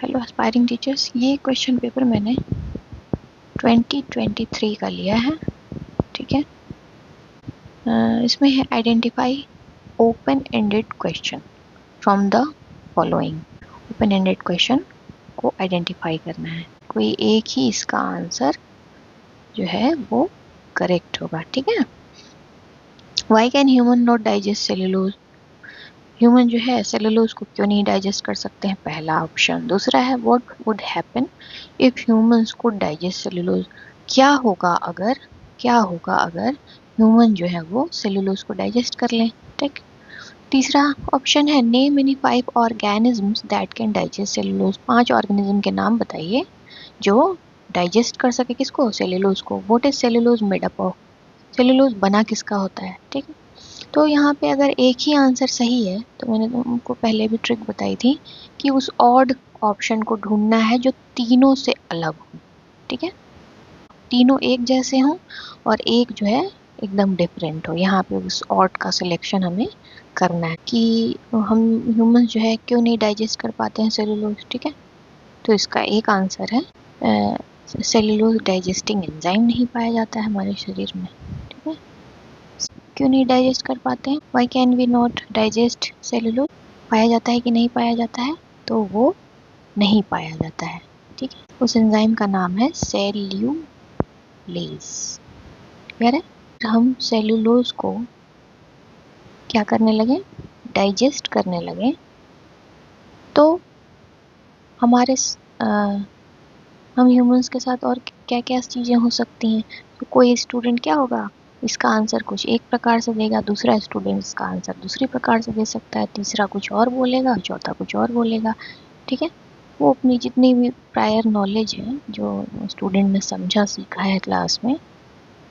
Hello aspiring teachers, ये question paper मैंने 2023 का लिया है। ठीक है, इसमें है identify open ended question from the following. Open ended question को आइडेंटिफाई करना है, कोई एक ही इसका आंसर जो है वो करेक्ट होगा। ठीक है, why can human not digest cellulose? Human जो है सेलुलोज को क्यों नहीं डाइजेस्ट कर सकते हैं, पहला ऑप्शन। दूसरा है what would happen if humans could digest cellulose? क्या होगा अगर ह्यूमन जो है वो सेलुलोज को डाइजेस्ट कर लें। ठीक। तीसरा ऑप्शन है name any 5 organisms that can digest cellulose. 5 organism के नाम बताइए जो डाइजेस्ट कर सके किसको, सेलुलोज को। What is cellulose made up of? Cellulose बना किसका होता है। ठीक है, तो यहाँ पे अगर एक ही आंसर सही है तो मैंने तुमको पहले भी ट्रिक बताई थी कि उस ऑड ऑप्शन को ढूंढना है जो तीनों से अलग हो। ठीक है, तीनों एक जैसे हों और एक जो है एकदम डिफरेंट हो। यहाँ पे उस ऑड का सिलेक्शन हमें करना है कि हम ह्यूमंस जो है क्यों नहीं डाइजेस्ट कर पाते हैं सेलुलोज। ठीक है, तो इसका एक आंसर है सेलुलोज डाइजेस्टिंग एंजाइम नहीं पाया जाता है हमारे शरीर में। ठीक है, क्यों नहीं डाइजेस्ट कर पाते हैं, why can we not digest cellulose? पाया जाता है कि नहीं पाया जाता है, तो वो नहीं पाया जाता है। ठीक है, उस एंजाइम का नाम है सेल्यूलेज। क्लियर है? हम सेलुलोज को क्या करने लगे, डाइजेस्ट करने लगे, तो हमारे हम ह्यूमंस के साथ और क्या क्या चीज़ें हो सकती हैं। तो कोई स्टूडेंट क्या होगा, इसका आंसर कुछ एक प्रकार से देगा, दूसरा स्टूडेंट इसका आंसर दूसरी प्रकार से दे सकता है, तीसरा कुछ और बोलेगा, चौथा कुछ और बोलेगा। ठीक है, वो अपनी जितनी भी प्रायर नॉलेज है जो स्टूडेंट ने समझा सीखा है क्लास में,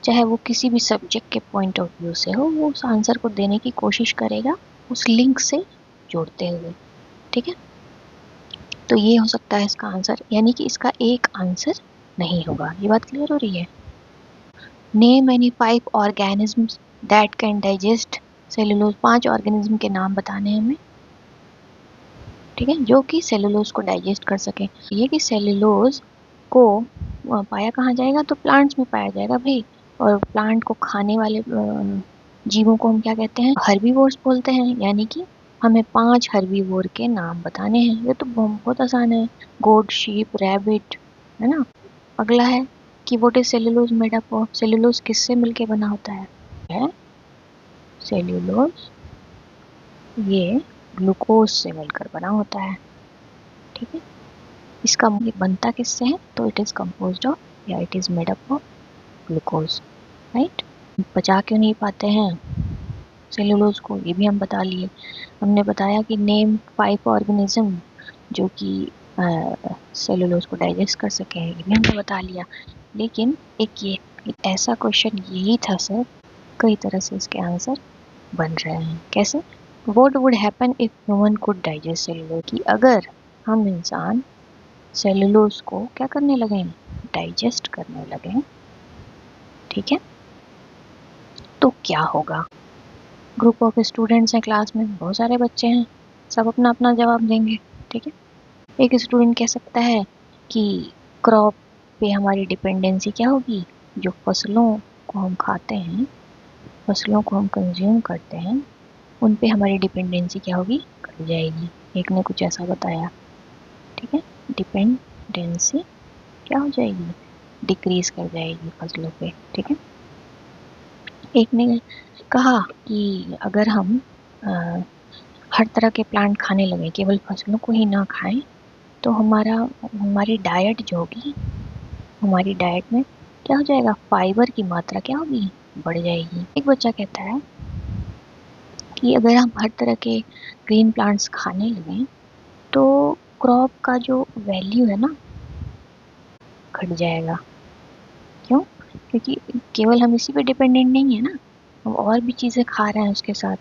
चाहे वो किसी भी सब्जेक्ट के पॉइंट ऑफ व्यू से हो, वो उस आंसर को देने की कोशिश करेगा उस लिंक से जोड़ते हुए। ठीक है, तो ये हो सकता है इसका आंसर, यानी कि इसका एक आंसर नहीं होगा। ये बात क्लियर हो रही है? Name any 5 organisms that can digest cellulose. 5 organism के नाम बताने हैं हमें। ठीक है, जो कि सेलुलोज को डाइजेस्ट कर सके। ये कि सेलुलोज को पाया कहाँ जाएगा, तो प्लांट्स में पाया जाएगा भाई। और प्लांट को खाने वाले जीवों को हम क्या कहते हैं, हर्बीवोर्स बोलते हैं। यानी कि हमें 5 हर्बीवोर के नाम बताने हैं। ये तो बहुत आसान है, गोट, शीप, रैबिट, है ना। अगला है कि what is cellulose made up of? Cellulose किससे मिलके बना होता है सेल्यूलोज ये ग्लूकोज से मिलकर बना होता है। ठीक है, इसका बनता किससे है, तो इट इज कंपोज्ड ऑफ या it is made up of glucose. Right, पचा क्यों नहीं पाते हैं सेल्यूलोज को, ये भी हम बता लिए। हमने बताया कि नेम 5 ऑर्गेनिज्म जो कि सेल्यूलोज को डाइजेस्ट कर सके हैं, ये भी हमने बता लिया। लेकिन एक ऐसा क्वेश्चन यही था सर, कई तरह से इसके आंसर बन रहे हैं। कैसे? What would happen if human could digest cellulose? कि अगर हम इंसान सेल्यूलोज को क्या करने लगे, डाइजेस्ट करने लगे। ठीक है, तो क्या होगा? ग्रुप ऑफ स्टूडेंट्स हैं क्लास में, बहुत सारे बच्चे हैं, सब अपना अपना जवाब देंगे। ठीक है, एक स्टूडेंट कह सकता है कि क्रॉप पे हमारी डिपेंडेंसी क्या होगी, जो फसलों को हम खाते हैं, फसलों को हम कंज्यूम करते हैं, उन पे हमारी डिपेंडेंसी क्या होगी, घट जाएगी। एक ने कुछ ऐसा बताया। ठीक है, डिपेंडेंसी क्या हो जाएगी, डिक्रीज कर जाएगी फसलों पे। ठीक है, एक ने कहा कि अगर हम हर तरह के प्लांट खाने लगे, केवल फसलों को ही ना खाएं, तो हमारी डाइट जो होगी, हमारी डाइट में क्या हो जाएगा, फाइबर की मात्रा क्या होगी, बढ़ जाएगी। एक बच्चा कहता है कि अगर हम हर तरह के ग्रीन प्लांट्स खाने लगे तो क्रॉप का जो वैल्यू है ना, घट जाएगा। क्यों? क्योंकि केवल हम इसी पे डिपेंडेंट नहीं है ना, हम और भी चीज़ें खा रहे हैं उसके साथ,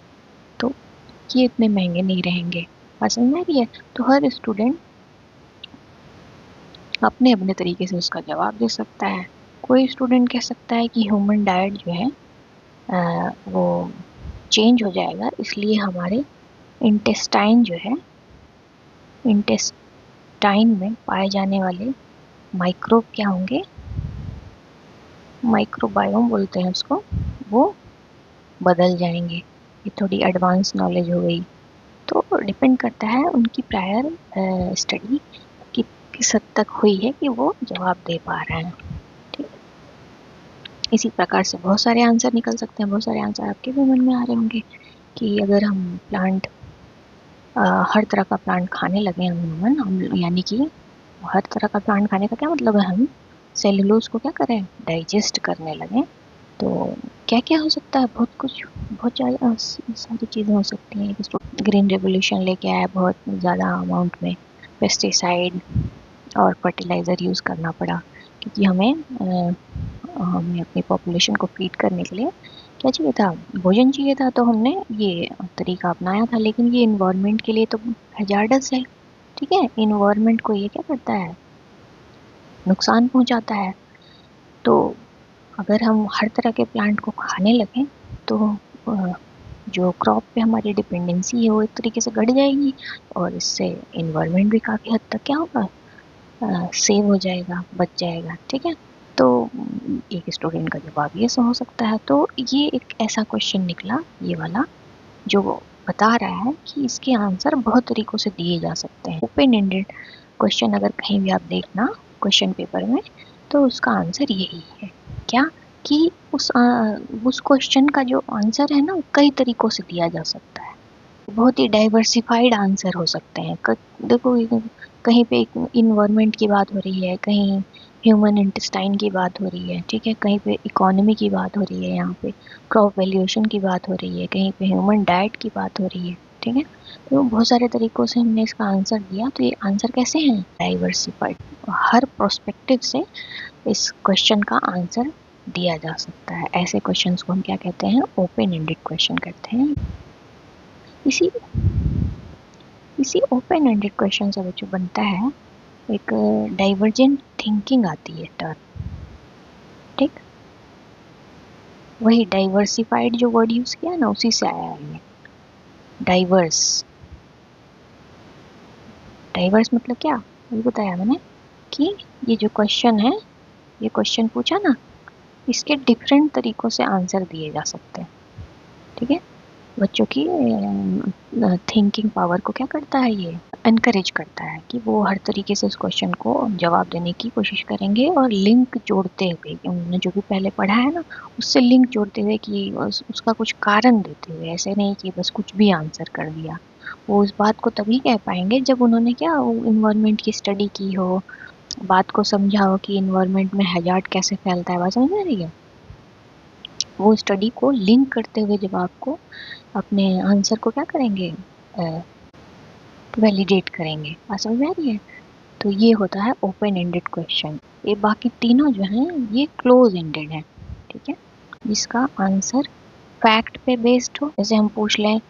तो ये इतने महंगे नहीं रहेंगे। बात समझ में आ रही है? तो हर स्टूडेंट अपने अपने तरीके से उसका जवाब दे सकता है। कोई स्टूडेंट कह सकता है कि ह्यूमन डाइट जो है वो चेंज हो जाएगा, इसलिए हमारे इंटेस्टाइन जो है, इंटेस्टाइन में पाए जाने वाले माइक्रोब क्या होंगे, माइक्रोबायोम बोलते हैं उसको, वो बदल जाएंगे। ये थोड़ी एडवांस नॉलेज हो गई। तो डिपेंड करता है उनकी प्रायर स्टडी कि किस हद तक हुई है कि वो जवाब दे पा रहे हैं। ठीक, इसी प्रकार से बहुत सारे आंसर निकल सकते हैं। बहुत सारे आंसर आपके भी मन में आ रहे होंगे कि अगर हम प्लांट हर तरह का प्लांट खाने लगे हम यानी कि हर तरह का प्लांट खाने का क्या मतलब है, हम सेलुलोज को क्या करें, डाइजेस्ट करने लगे, तो क्या क्या हो सकता है, बहुत कुछ, बहुत सारी चीज़ें हो सकती हैं। ग्रीन रेवोल्यूशन लेके आया, बहुत ज़्यादा अमाउंट में पेस्टिसाइड और फर्टिलाइज़र यूज़ करना पड़ा, क्योंकि हमें अपनी पॉपुलेशन को फीड करने के लिए क्या चाहिए था, भोजन चाहिए था। तो हमने ये तरीका अपनाया था, लेकिन ये इन्वायरमेंट के लिए तो हैजार्डस है। ठीक है, इन्वायरमेंट को ये क्या करता है, नुकसान पहुंचाता है। तो अगर हम हर तरह के प्लांट को खाने लगें तो जो क्रॉप पे हमारी डिपेंडेंसी है वो एक तरीके से घट जाएगी, और इससे इन्वायरमेंट भी काफ़ी हद तक क्या होगा, सेव हो जाएगा, बच जाएगा। ठीक है, तो एक स्टूडेंट का जवाब ये हो सकता है। तो ये एक ऐसा क्वेश्चन निकला ये वाला जो बता रहा है कि इसके आंसर बहुत तरीक़ों से दिए जा सकते हैं। ओपन एंडेड क्वेश्चन अगर कहीं भी आप देखना क्वेश्चन पेपर में, तो उसका आंसर यही है क्या, कि उस क्वेश्चन का जो आंसर है ना वो कई तरीक़ों से दिया जा सकता है। बहुत ही डाइवर्सिफाइड आंसर हो सकते हैं। देखो कहीं पे इन्वायरमेंट की बात हो रही है, कहीं ह्यूमन इंटेस्टाइन की बात हो रही है, ठीक है, कहीं पे इकोनॉमी की बात हो रही है, यहाँ पे क्रॉप वैल्यूएशन की बात हो रही है, कहीं पे ह्यूमन डाइट की बात हो रही है। ठीक है, तो बहुत सारे तरीक़ों से हमने इसका आंसर दिया। तो ये आंसर कैसे हैं, डाइवर्सिफाइड, हर प्रोस्पेक्टिव से इस क्वेश्चन का आंसर दिया जा सकता है। ऐसे क्वेश्चंस को हम क्या कहते हैं, ओपन एंडेड क्वेश्चन कहते हैं। इसी ओपन एंडेड क्वेश्चन से जो बनता है एक डाइवर्जेंट थिंकिंग आती है टर्म। ठीक, वही डाइवर्सिफाइड जो वर्ड यूज किया ना उसी से आया है ये डाइवर्स। डाइवर्स मतलब क्या, ये बताया मैंने कि ये जो क्वेश्चन है, ये क्वेश्चन पूछा ना, इसके डिफरेंट तरीक़ों से आंसर दिए जा सकते हैं। ठीक है, बच्चों की थिंकिंग पावर को क्या करता है, ये इनकरेज करता है कि वो हर तरीके से उस क्वेश्चन को जवाब देने की कोशिश करेंगे, और लिंक जोड़ते हुए, उन्होंने जो भी पहले पढ़ा है ना उससे लिंक जोड़ते हुए, कि उसका कुछ कारण देते हुए, ऐसे नहीं कि बस कुछ भी आंसर कर दिया। वो उस बात को तभी कह पाएंगे जब उन्होंने क्या, इन्वायरमेंट की स्टडी की हो, बात को समझा हो कि इन्वायरमेंट में हैजार्ड कैसे फैलता है। बात समझ में आ रही है, वो स्टडी को लिंक करते हुए जवाब को, अपने आंसर को क्या करेंगे, वैलिडेट करेंगे। बात समझ में आ रही है। तो ये होता है ओपन एंडेड क्वेश्चन। ये बाकी तीनों जो हैं ये क्लोज एंडेड हैं। ठीक है, जिसका आंसर फैक्ट पे बेस्ड हो। जैसे हम पूछ लें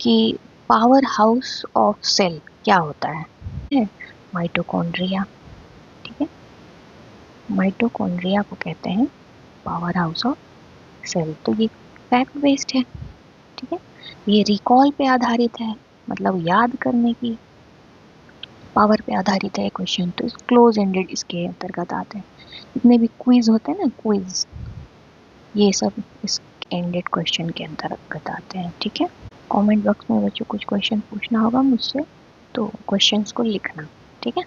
कि पावर हाउस ऑफ सेल क्या होता है, माइटोकॉन्ड्रिया। ठीक है, माइटोकॉन्ड्रिया को कहते हैं पावर हाउस ऑफ सेल। तो ये फैक्ट बेस्ड है। ठीक है, ये रिकॉल पे आधारित है, मतलब याद करने की पावर पे आधारित है क्वेश्चन। तो क्लोज एंडेड इसके अंतर्गत आते हैं। जितने भी क्विज होते हैं ना, क्विज, ये सब इस एंडेड क्वेश्चन के अंतर्गत आते हैं। ठीक है, कमेंट बॉक्स में बच्चों कुछ क्वेश्चन पूछना होगा मुझसे, तो क्वेश्चंस को लिखना। ठीक है।